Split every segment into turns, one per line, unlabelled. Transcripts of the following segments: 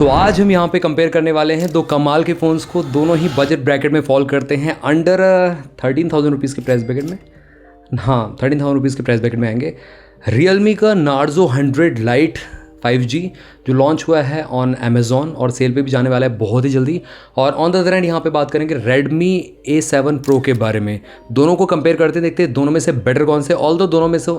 तो आज हम यहाँ पे कंपेयर करने वाले हैं दो कमाल के फ़ोन्स को। दोनों ही बजट ब्रैकेट में फॉल करते हैं, अंडर 13,000 रुपीज़ के प्राइस ब्रैकेट में। हाँ, 13,000 रुपीज़ के प्राइस ब्रैकेट में आएंगे। रियलमी का नार्जो 100 लाइट 5G जो लॉन्च हुआ है ऑन अमेज़ॉन और सेल पे भी जाने वाला है बहुत ही जल्दी। और ऑन द अदर हैंड यहाँ पे बात करेंगे रेडमी A7 प्रो के बारे में। दोनों को कंपेयर करते देखते हैं दोनों में से बेटर कौन से। ऑल्दो दोनों में से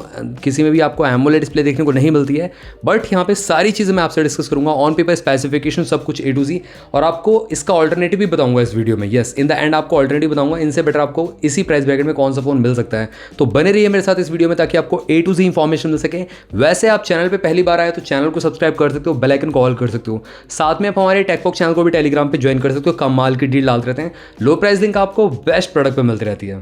किसी में भी आपको एमोलेड डिस्प्ले देखने को नहीं मिलती है, बट यहाँ पे सारी चीज़ें मैं आपसे डिस्कस करूँगा, ऑन पेपर स्पेसिफिकेशन सब कुछ A to Z, और आपको इसका ऑल्टरनेटिव भी बताऊँगा इस वीडियो में। यस, इन द एंड आपको ऑल्टरनेटिव बताऊँगा इनसे बेटर आपको इसी प्राइस ब्रैकेट में कौन सा फ़ोन मिल सकता है। तो बने रहिए मेरे साथ इस वीडियो में ताकि आपको A to Z इंफॉर्मेशन मिल सके। वैसे आप चैनल पर पहली बार आए तो चैनल को सब्सक्राइब कर सकते हो, बेल आइकन कॉल कर सकते हो। साथ में आप हमारे टेकबॉक्स चैनल को भी टेलीग्राम पे ज्वाइन कर सकते हो, कमाल की डील डालते रहते हैं। लो प्राइस लिंक आपको बेस्ट प्रोडक्ट पे मिलती रहती है।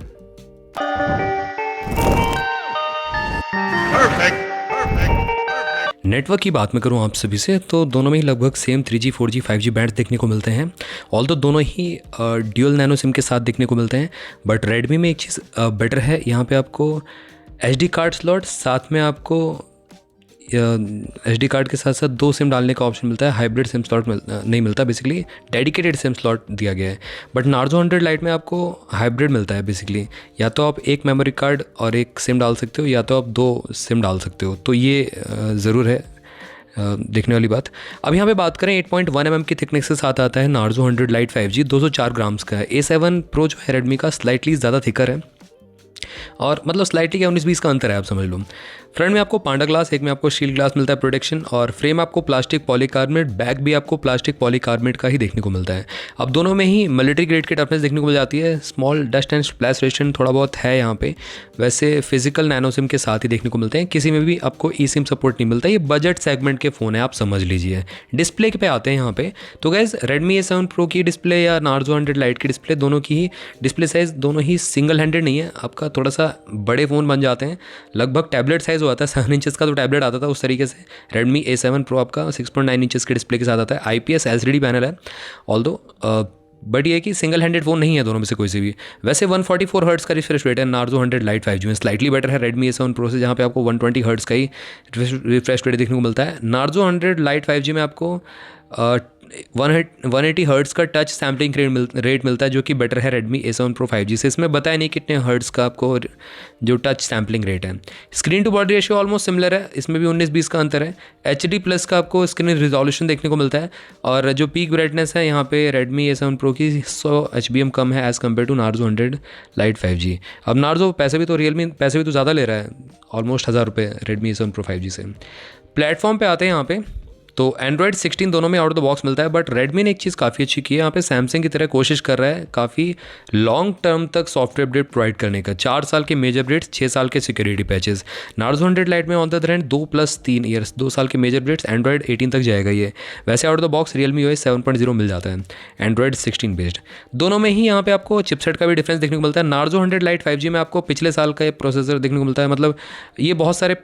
नेटवर्क की बात मैं करूं आप सभी से तो दोनों में ही लगभग same 3G 4G 5G band देखने को मिलते हैं। ऑल्दो दोनों ही ड्यूल नैनो सिम के साथ देखने को मिलते हैं, बट रेडमी में एक चीज़ बेटर है। यहाँ पे आपको SD कार्ड स्लॉट, साथ में आपको SD कार्ड के साथ साथ 2 सिम डालने का ऑप्शन मिलता है। हाइब्रिड सिम स्लॉट नहीं मिलता, बेसिकली डेडिकेटेड सिम स्लॉट दिया गया है। बट नार्जो 100 लाइट में आपको हाइब्रिड मिलता है। बेसिकली या तो आप एक मेमोरी कार्ड और एक सिम डाल सकते हो, या तो आप 2 सिम डाल सकते हो। तो ये ज़रूर है देखने वाली बात। अब यहाँ पे बात करें 8.1 mm की थिकनेस के साथ आता है नार्जो 100 लाइट 5G, 204 ग्राम्स का है। A7 प्रो जो है रेडमी का स्लाइटली ज़्यादा थिकर है, और मतलब स्लाइटली क्या 19-20 का अंतर है, आप समझ लो। फ्रंट में आपको पांडा ग्लास, एक में आपको शील्ड ग्लास मिलता है प्रोटेक्शन, और फ्रेम आपको प्लास्टिक पॉलीकार्बोनेट, बैक भी आपको प्लास्टिक पॉलीकार्बोनेट का ही देखने को मिलता है। अब दोनों में ही मिलिट्री ग्रेड की टफनेस देखने को मिल जाती है। Small dust and splash resistant थोड़ा बहुत है यहाँ पे। वैसे फिजिकल नैनो सिम के साथ ही देखने को मिलते हैं, किसी में भी आपको ई सिम सपोर्ट नहीं मिलता। ये बजट सेगमेंट के फ़ोन है, आप समझ लीजिए। डिस्प्ले पे आते हैं यहाँ पे, तो गैस रेडमी A7 प्रो की डिस्प्ले या नार्जो 100 लाइट की डिस्प्ले, दोनों की ही डिस्प्ले साइज़ दोनों ही सिंगल हैंडेड नहीं है, आपका थोड़ा सा बड़े फ़ोन बन जाते हैं। लगभग टैबलेट साइज़ हो आता है, 7 इंचेस का तो टैबलेट आता था उस तरीके से। रेडमी A7 प्रो आपका 6.9 इंचेस के डिस्प्ले के साथ आता है। IPS LCD पैनल है ऑल्दो, बट ये कि सिंगल हैंडेड फ़ोन नहीं है दोनों में से कोई से भी। वैसे 144 हर्ट्ज़ का रिफ्रेश रेट है नार्जो 100 लाइट 5G में, स्लाइटली बेटर है रेडमी A7 प्रो से, जहाँ पे आपको 120 हर्ट्ज़ का ही रिफ्रेश रेट देखने को मिलता है। नार्जो 100 लाइट 5G में आपको 180 हर्ट्ज़ का टच सैम्पलिंग रेट मिलता है, जो कि बेटर है रेडमी A7 प्रो 5G से। इसमें बताया नहीं कितने हर्ट्ज़ का आपको जो टच सैम्पलिंग रेट है। Screen to body ratio almost similar है, इसमें भी 19-20 का अंतर है। HD प्लस का आपको स्क्रीन रिजोल्यूशन देखने को मिलता है, और जो पीक ब्राइटनेस है यहाँ पे रेडमी A7 प्रो की 100 HBM कम है as compare to Narzo 100 lite 5G। अब नार्जो रियलमी पैसे भी तो ज़्यादा ले रहा है, ऑलमोस्ट 1000 रुपये रेडमी A7 प्रो 5G से। प्लेटफॉर्म पे आते हैं यहाँ पे, तो एंड्रॉयड 16 दोनों में आउट ऑफ द बॉक्स मिलता है। बट रेडमी ने एक चीज़ काफ़ी अच्छी की है, यहाँ पे सैमसंग की तरह कोशिश कर रहा है काफ़ी लॉन्ग टर्म तक सॉफ्टवेयर अपडेट प्रोवाइड करने का। 4 साल के मेजर अपडेट्स, 6 साल के सिक्योरिटी पैचेस। नार्जो 100 लाइट में on the other hand 2 + 3 years, 2 साल के मेजर अपडेट्स, एंड्रॉयड 18 तक जाएगा ये। वैसे out of the box Realme OS 7.0 मिल जाता है, एंड्रॉयड 16 बेस्ड। दोनों में ही यहाँ पे आपको चिपसेट का भी डिफरेंस देखने को मिलता है। नार्जो 100 लाइट 5G में आपको पिछले साल का प्रोसेसर देखने को मिलता है, मतलब ये बहुत सारे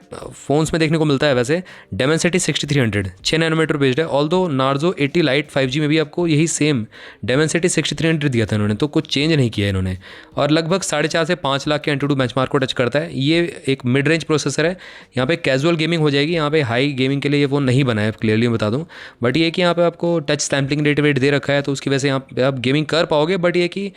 फ़ोन्स में देखने को मिलता है। वैसे Dimensity 6300 6 नैनोमीटर बेस्ड है। ऑल्दो नार्जो 80 लाइट 5G में भी आपको यही सेम Dimensity 6300 दिया था इन्होंने, तो कुछ चेंज नहीं किया इन्होंने। और लगभग 4.5 से 5 लाख के Antutu बेंचमार्क को टच करता है। ये एक मिड रेंज प्रोसेसर है, यहाँ पे कैजुअल गेमिंग हो जाएगी। यहाँ पे हाई गेमिंग के लिए ये फ़ोन नहीं बना है, क्लियरली बता दूँ। बट ये कि यहाँ पे आपको टच सैम्पलिंग रेट दे रखा है, तो उसकी वजह से यहाँ पे आप गेमिंग कर पाओगे। बट ये कि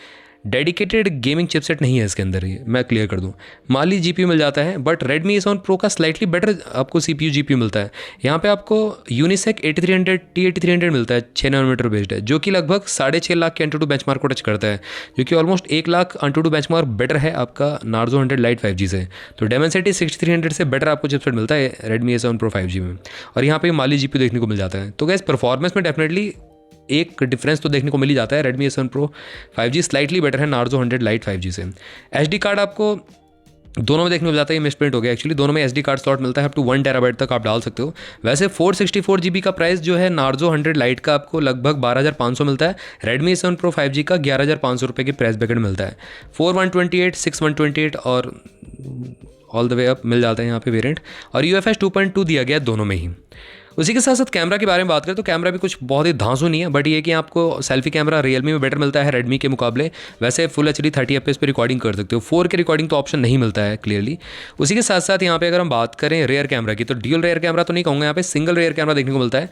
डेडिकेटेड गेमिंग चिपसेट नहीं है इसके अंदर, ये मैं क्लियर कर दूं। माली GPU मिल जाता है, बट रेडमी A7 प्रो का स्लाइटली बेटर आपको CPU GPU मिलता है। यहाँ पे आपको यूनिसेक 8300 T8300 मिलता है, 6 नैनोमीटर बेस्ड है, जो कि लगभग 6.5 लाख के Antutu बेंचमार्क को टच करता है, जो कि almost 1 lakh Antutu benchmark better है आपका नार्जो 100 लाइट 5G से। तो Dimensity 6300 से बेटर आपको चिपसेट मिलता है रेडमी A7 प्रो 5G में, और यहाँ पे माली GPU देखने को मिल जाता है। तो गैस परफॉर्मेंस में डेफिनेटली एक डिफरेंस तो देखने को मिल ही जाता है। Redmi A7 pro 5G slightly better है नार्जो 100 लाइट 5G से। SD कार्ड आपको दोनों में देखने को मिल जाता है, ये मिसप्रिंट हो गया एक्चुअली। दोनों में SD कार्ड स्लॉट मिलता है, अप टू 1 TB तक आप डाल सकते हो। वैसे 464 GB का प्राइस जो है नार्जो 100 लाइट का आपको लगभग 12,500 मिलता है। रेडमी A7 प्रो 5G का 11,500 रुपये की प्राइस ब्रैकेट मिलता है। 4128, 6128 और ऑल द वे अप मिल जाता है यहाँ पे वेरिएंट, और UFS 2.2 दिया गया है दोनों में ही। उसी के साथ साथ कैमरा के बारे में बात करें तो कैमरा भी कुछ बहुत ही धांसू नहीं है, बट ये कि आपको सेल्फी कैमरा रियलमी में बेटर मिलता है रेडमी के मुकाबले। वैसे फुल HD 30 FPS पे रिकॉर्डिंग कर सकते हो, 4K रिकॉर्डिंग तो ऑप्शन नहीं मिलता है क्लियरली। उसी के साथ साथ यहाँ पे अगर हम बात करें रेयर कैमरा की, तो ड्यूल रेयर कैमरा तो नहीं कहूँगा, यहाँ पे सिंगल रेयर कैमरा देखने को मिलता है।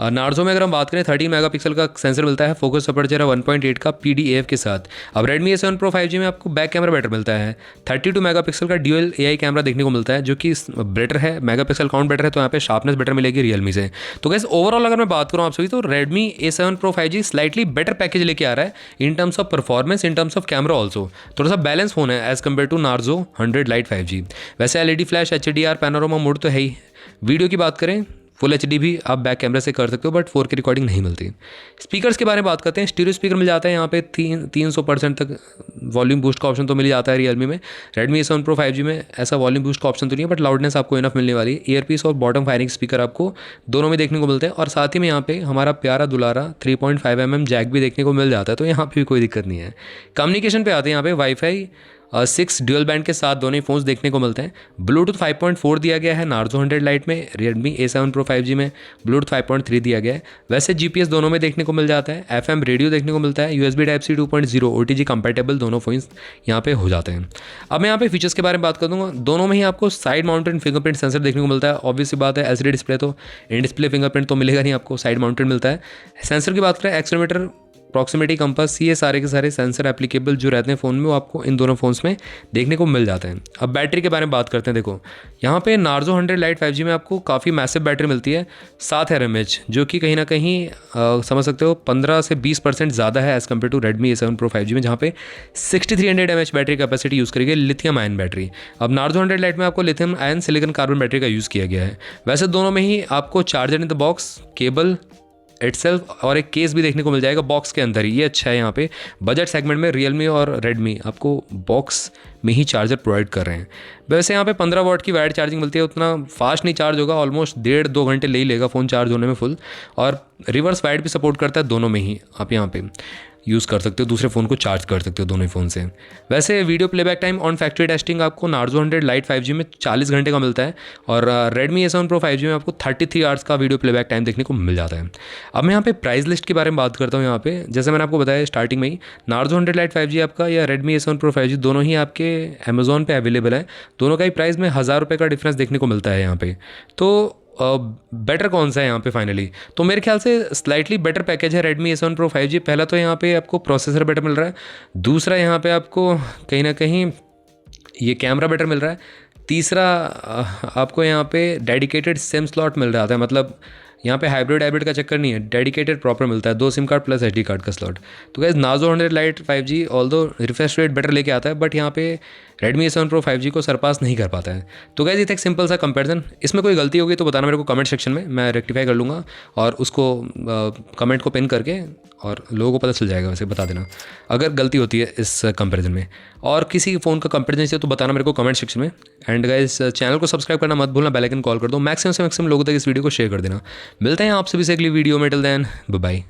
नार्जो में अगर हम बात करें 13 मेगापिक्सल का सेंसर मिलता है, फोकस अपर्चर है 1.8 का PDAF के साथ। अब Redmi A7 Pro 5G में आपको बैक कैमरा बेटर मिलता है, 32 मेगापिक्सल का ड्यूअल AI कैमरा देखने को मिलता है, जो कि बेटर है, मेगापिक्सल काउंट बेटर है, तो यहाँ पे शार्पनेस बेटर मिलेगी रियलमी से। तो गाइस ओवरऑल अगर मैं बात करूँ आप सभी, तो Redmi A7 Pro 5G slightly better package लेके आ रहा है in terms of performance, in terms of camera also. थोड़ा सा बैलेंस फोन है as compare to Narzo 100 lite 5G। वैसे LED flash, HDR, panorama mode तो है ही। वीडियो की बात करें फुल HD भी आप बैक कैमरे से कर सकते हो, बट 4K रिकॉर्डिंग नहीं मिलती। स्पीकर्स के बारे में बात करते हैं, स्टीरियो स्पीकर मिल जाता है यहाँ पे 300% तक वॉल्यूम बूस्ट का ऑप्शन तो मिल जाता है रियलमी में। Redmi A7 Pro 5G में ऐसा वॉल्यूम बूस्ट का ऑप्शन तो नहीं है, बट लाउडनेस आपको इनफ मिलने वाली है। ईयरपीस और बॉटम फायरिंग स्पीकर आपको दोनों में देखने को मिलते हैं, और साथ ही में यहाँ पे हमारा प्यारा दुलारा 3.5 mm जैक भी देखने को मिल जाता है, तो यहाँ पे भी कोई दिक्कत नहीं है। कम्युनिकेशन पे आते हैं, यहाँ पे वाईफाई 6 ड्यूअल बैंड के साथ दोनों ही फोन्स देखने को मिलते हैं। ब्लूटूथ 5.4 दिया गया है नार्जो 100 लाइट में, Redmi A7 Pro 5G में ब्लूटूथ 5.3 दिया गया है। वैसे GPS दोनों में देखने को मिल जाता है, FM रेडियो देखने को मिलता है, USB Type-C 2.0 OTG कंपेटेबल दोनों फोन्स यहाँ पे हो जाते हैं। अब मैं यहाँ पे फीचर्स के बारे में बात कर दूँगा, दोनों में ही आपको साइड माउंटेड फिंगरप्रिंट सेंसर देखने को मिलता है। ऑब्वियस सी बात है, LCD डिस्प्ले तो इन डिस्प्ले फिंगरप्रिंट तो मिलेगा नहीं आपको, साइड माउंटेड मिलता है। सेंसर की बात करें, एक्सेलेरोमीटर, प्रॉक्सिमिटी कंपास, ये सारे के सारे सेंसर एप्लीकेबल जो रहते हैं फ़ोन में, वो आपको इन दोनों फ़ोन्स में देखने को मिल जाते हैं। अब बैटरी के बारे में बात करते हैं, देखो यहाँ पे नार्जो 100 लाइट 5G में आपको काफ़ी मैसिव बैटरी मिलती है 7 mAh, जो कि कहीं ना कहीं समझ सकते हो 15 से 20% ज़्यादा है as compare to Redmi A7 Pro 5G में, जहाँ पे 6300 mAh बैटरी कैपेसिटी यूज़ करेगी लिथियम आयन बैटरी। अब नार्जो 100 लाइट में आपको lithium ion silicon carbon battery का यूज़ किया गया है। वैसे दोनों में ही आपको charger in the box, cable itself और एक केस भी देखने को मिल जाएगा बॉक्स के अंदर ही, ये अच्छा है। यहाँ पे बजट सेगमेंट में रियलमी और रेडमी आपको बॉक्स में ही चार्जर प्रोवाइड कर रहे हैं। वैसे यहाँ पे 15 वाट की वायर्ड चार्जिंग मिलती है, उतना फास्ट नहीं चार्ज होगा, ऑलमोस्ट 1.5-2 घंटे ले ही लेगा फ़ोन चार्ज होने में फुल, और रिवर्स वायर्ड भी सपोर्ट करता है, दोनों में ही आप यहाँ पे यूज़ कर सकते हो, दूसरे फ़ोन को चार्ज कर सकते हो दोनों ही फ़ोन से। वैसे video playback time on factory testing आपको नार्जो 100 लाइट 5G में 40 घंटे का मिलता है, और Redmi A7 Pro 5G में आपको 33 आवर्स का वीडियो प्लेबैक टाइम देखने को मिल जाता है। अब मैं यहाँ पे प्राइस लिस्ट के बारे में बात करता हूँ। यहाँ पे जैसे मैंने आपको बताया स्टार्टिंग में ही, नार्जो 100 लाइट 5G आपका या Redmi A7 Pro 5G दोनों ही आपके अमेजोन पे अवेलेबल है। दोनों का ही प्राइस में 1000 रुपये का डिफरेंस देखने को मिलता है यहाँ पे। तो बेटर कौन सा है यहाँ पे फाइनली, तो मेरे ख्याल से स्लाइटली बेटर पैकेज है Redmi A7 Pro 5G। पहला तो यहाँ पे आपको प्रोसेसर बेटर मिल रहा है, दूसरा यहाँ पे आपको कहीं ना कहीं ये कैमरा बेटर मिल रहा है, तीसरा आपको यहाँ पे डेडिकेटेड सिम स्लॉट मिल रहा था, मतलब यहाँ पे हाइब्रिड का चक्कर नहीं है, डेडिकेटेड प्रॉपर मिलता है, 2 SIM card plus SD card का स्लॉट। तो guys Narzo 100 lite 5G although refresh rate better लेके आता है, बट यहाँ पे Redmi A7 Pro 5G को सरपास नहीं कर पाता है। तो गाइस ये था एक सिंपल सा कंपैरिजन। इसमें कोई गलती होगी तो बताना मेरे को कमेंट सेक्शन में, मैं रेक्टिफाई कर लूँगा और उसको कमेंट को पिन करके, और लोगों को पता चल जाएगा, वैसे बता देना अगर गलती होती है इस कंपैरिजन में। और किसी फ़ोन का कंपैरिजन चाहिए तो बताना मेरे को कमेंट सेक्शन में। एंड गाइस चैनल को सब्सक्राइब करना मत भूलना, बेल आइकन कॉल कर दो, मैक्सिमम से मैक्सिमम लोगों तक इस वीडियो को शेयर कर देना। मिलते हैं आप सभी से अगली वीडियो में, टिल देन बाय बाय।